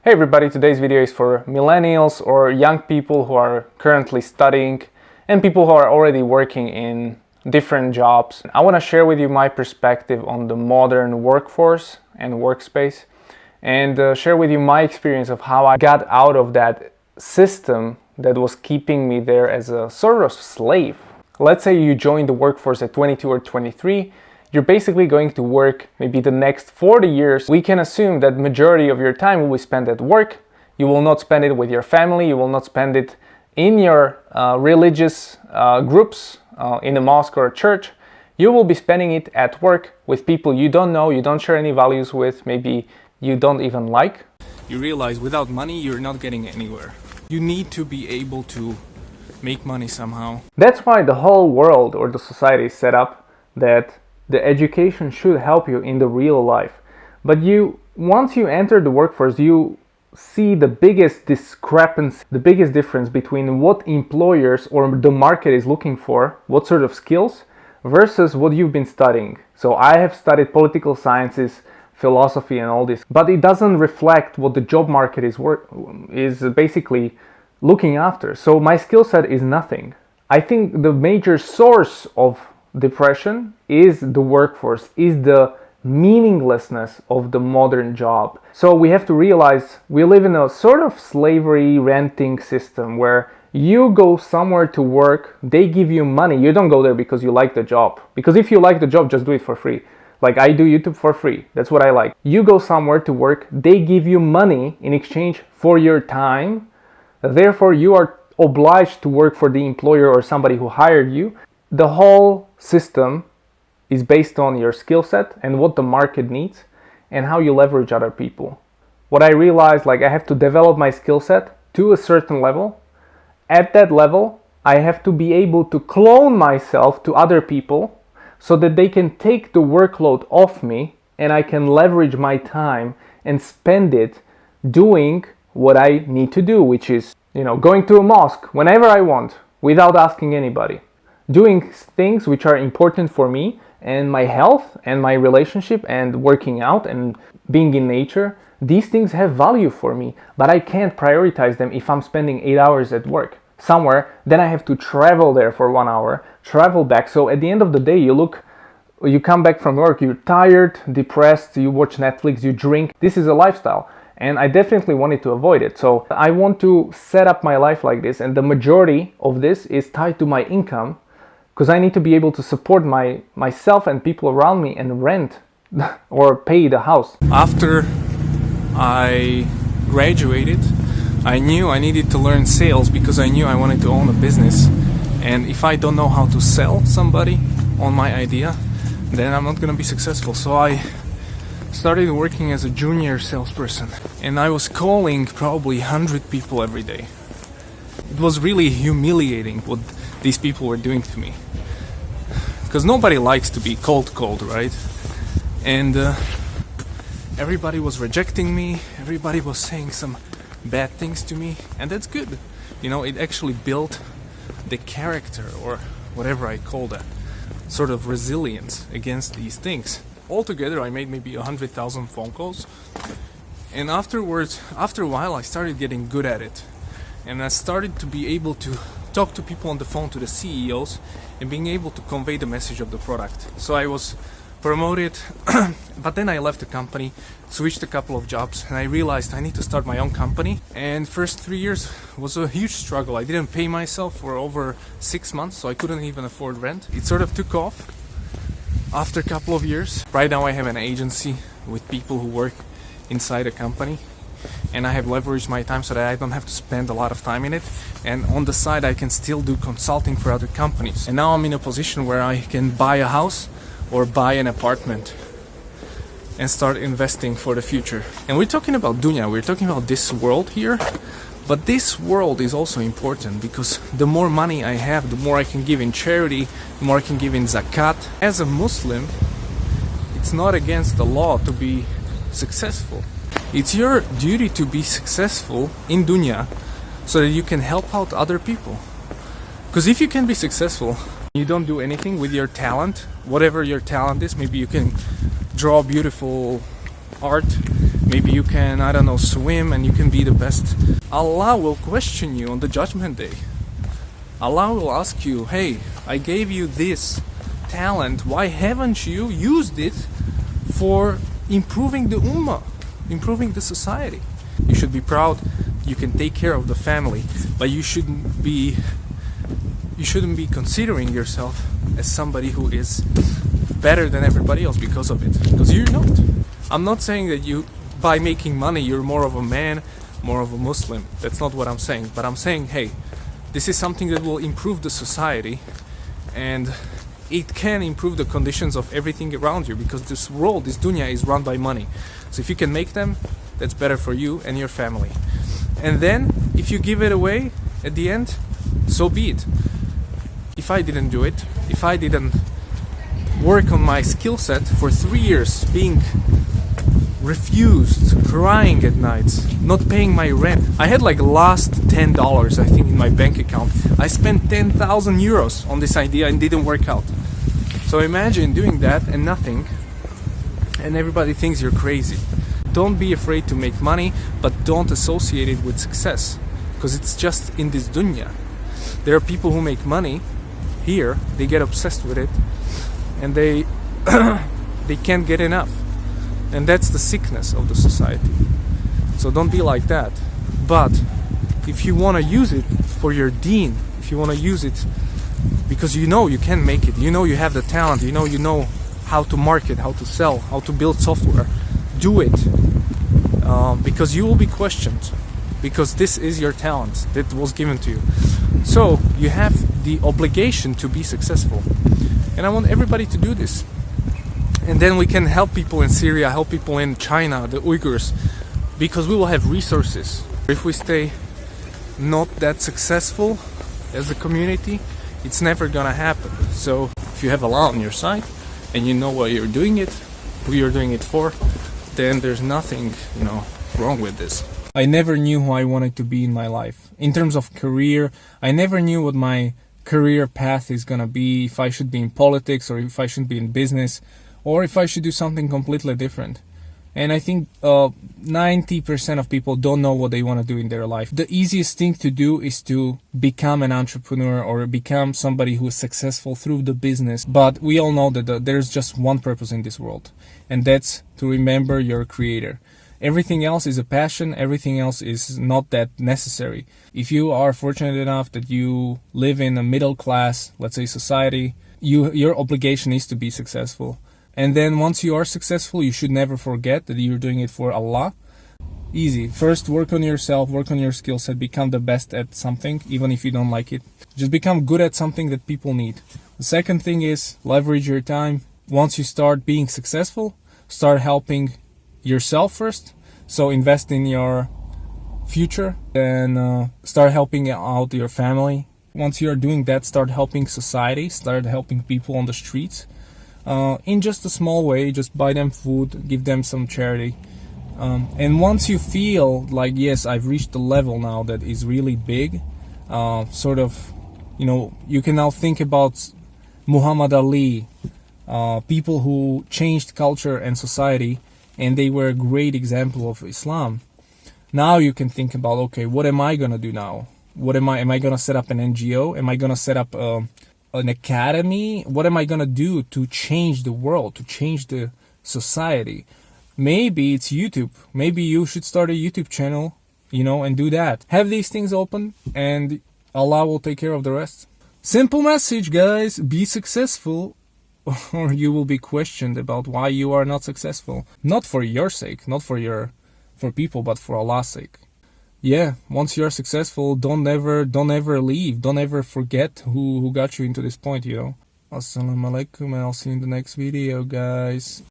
Hey everybody, today's video is for millennials or young people who are currently studying and people who are already working in different jobs. I want to share with you my perspective on the modern workforce and workspace and share with you my experience of how I got out of that system that was keeping me there as a sort of slave. Let's say you join the workforce at 22 or 23. You're basically going to work maybe the next 40 years. We can assume that majority of your time will be spent at work. You will not spend it with your family. You will not spend it in your religious groups, in a mosque or a church. You will be spending it at work with people you don't know, you don't share any values with, maybe you don't even like. You realize without money, you're not getting anywhere. You need to be able to make money somehow. That's why the whole world or the society is set up that the education should help you in the real life. But once you enter the workforce, you see the biggest discrepancy, the biggest difference between what employers or the market is looking for, what sort of skills, versus what you've been studying. So I have studied political sciences, philosophy and all this, but it doesn't reflect what the job market is basically looking after. So my skill set is nothing. I think the major source of depression is the workforce, is the meaninglessness of the modern job. So we have to realize we live in a sort of slavery renting system where you go somewhere to work, they give you money. You don't go there because you like the job. Because if you like the job, just do it for free. Like I do YouTube for free. That's what I like. You go somewhere to work, they give you money in exchange for your time. Therefore, you are obliged to work for the employer or somebody who hired you. The whole system is based on your skill set and what the market needs and how you leverage other people. What I realized, I have to develop my skill set to a certain level. At that level, I have to be able to clone myself to other people so that they can take the workload off me and I can leverage my time and spend it doing what I need to do, which is, going to a mosque whenever I want without asking anybody. Doing things which are important for me and my health and my relationship and working out and being in nature. These things have value for me, but I can't prioritize them if I'm spending 8 hours at work somewhere. Then I have to travel there for 1 hour, travel back. So at the end of the day, you come back from work, you're tired, depressed, you watch Netflix, you drink. This is a lifestyle. And I definitely wanted to avoid it. So I want to set up my life like this. And the majority of this is tied to my income, because I need to be able to support myself and people around me and rent or pay the house. After I graduated, I knew I needed to learn sales because I knew I wanted to own a business. And if I don't know how to sell somebody on my idea, then I'm not going to be successful. So I started working as a junior salesperson. And I was calling probably 100 people every day. It was really humiliating what these people were doing to me. Because nobody likes to be cold, right? And everybody was rejecting me, everybody was saying some bad things to me, and that's good. It actually built the character, or whatever I call that, sort of resilience against these things. Altogether, I made maybe 100,000 phone calls, and after a while, I started getting good at it. And I started to be able to talk to people on the phone, to the CEOs, and being able to convey the message of the product. So I was promoted, but then I left the company, switched a couple of jobs, and I realized I need to start my own company. And first 3 years was a huge struggle. I didn't pay myself for over 6 months, so I couldn't even afford rent. It sort of took off after a couple of years. Right now I have an agency with people who work inside a company, and I have leveraged my time so that I don't have to spend a lot of time in it. And on the side, I can still do consulting for other companies. And now I'm in a position where I can buy a house or buy an apartment and start investing for the future. And we're talking about dunya, we're talking about this world here. But this world is also important because the more money I have, the more I can give in charity, the more I can give in zakat. As a Muslim, it's not against the law to be successful. It's your duty to be successful in dunya so that you can help out other people. Because if you can be successful, you don't do anything with your talent, whatever your talent is. Maybe you can draw beautiful art. Maybe you can, I don't know, swim and you can be the best. Allah will question you on the judgment day. Allah will ask you, hey, I gave you this talent, why haven't you used it for improving the ummah, improving the society? You should be proud you can take care of the family, but you shouldn't be considering yourself as somebody who is better than everybody else because of it, because you're not. I'm not saying that you, by making money, you're more of a man, more of a Muslim. That's not what I'm saying, but I'm saying, hey, this is something that will improve the society, and it can improve the conditions of everything around you, because this world, this dunya, is run by money. So if you can make them, that's better for you and your family. And then if you give it away at the end, so be it. If I didn't do it, if I didn't work on my skill set for 3 years, being refused, crying at nights, not paying my rent. I had like last $10, I think, in my bank account. I spent 10,000 euros on this idea and didn't work out. So imagine doing that and nothing, and everybody thinks you're crazy. Don't be afraid to make money, but don't associate it with success, because it's just in this dunya. There are people who make money here, they get obsessed with it, and they they can't get enough. And that's the sickness of the society. So don't be like that. But if you want to use it for your deen, if you want to use it because you know you can make it, you know you have the talent, you know how to market, how to sell, how to build software, do it. Because you will be questioned, because this is your talent that was given to you. So you have the obligation to be successful. And I want everybody to do this. And then we can help people in Syria, help people in China, the Uyghurs, because we will have resources. If we stay not that successful as a community, it's never gonna happen. So if you have Allah on your side and you know why you're doing it, who you're doing it for, then there's nothing, wrong with this. I never knew who I wanted to be in my life. In terms of career, I never knew what my career path is gonna be, if I should be in politics or if I should be in business, or if I should do something completely different. And I think 90% of people don't know what they want to do in their life. The easiest thing to do is to become an entrepreneur or become somebody who is successful through the business. But we all know that there's just one purpose in this world, and that's to remember your creator. Everything else is a passion, everything else is not that necessary. If you are fortunate enough that you live in a middle class, let's say, society, your obligation is to be successful. And then once you are successful, you should never forget that you're doing it for Allah. Easy. First, work on yourself, work on your skill set, become the best at something, even if you don't like it. Just become good at something that people need. The second thing is leverage your time. Once you start being successful, start helping yourself first. So invest in your future and start helping out your family. Once you are doing that, start helping society, start helping people on the streets. In just a small way, just buy them food, give them some charity. And once you feel like, yes, I've reached the level now that is really big, you can now think about Muhammad Ali, people who changed culture and society, and they were a great example of Islam. Now you can think about, okay, what am I gonna do now? Am I gonna set up an NGO? Am I gonna set up an academy? What am I gonna do to change the world, to change the society? Maybe it's YouTube. Maybe you should start a YouTube channel, and do that. Have these things open and Allah will take care of the rest. Simple message, guys. Be successful or you will be questioned about why you are not successful. Not for your sake, not for people, but for Allah's sake. Yeah, once you're successful, don't ever leave. Don't ever forget who got you into this point, Assalamu alaikum, and I'll see you in the next video, guys.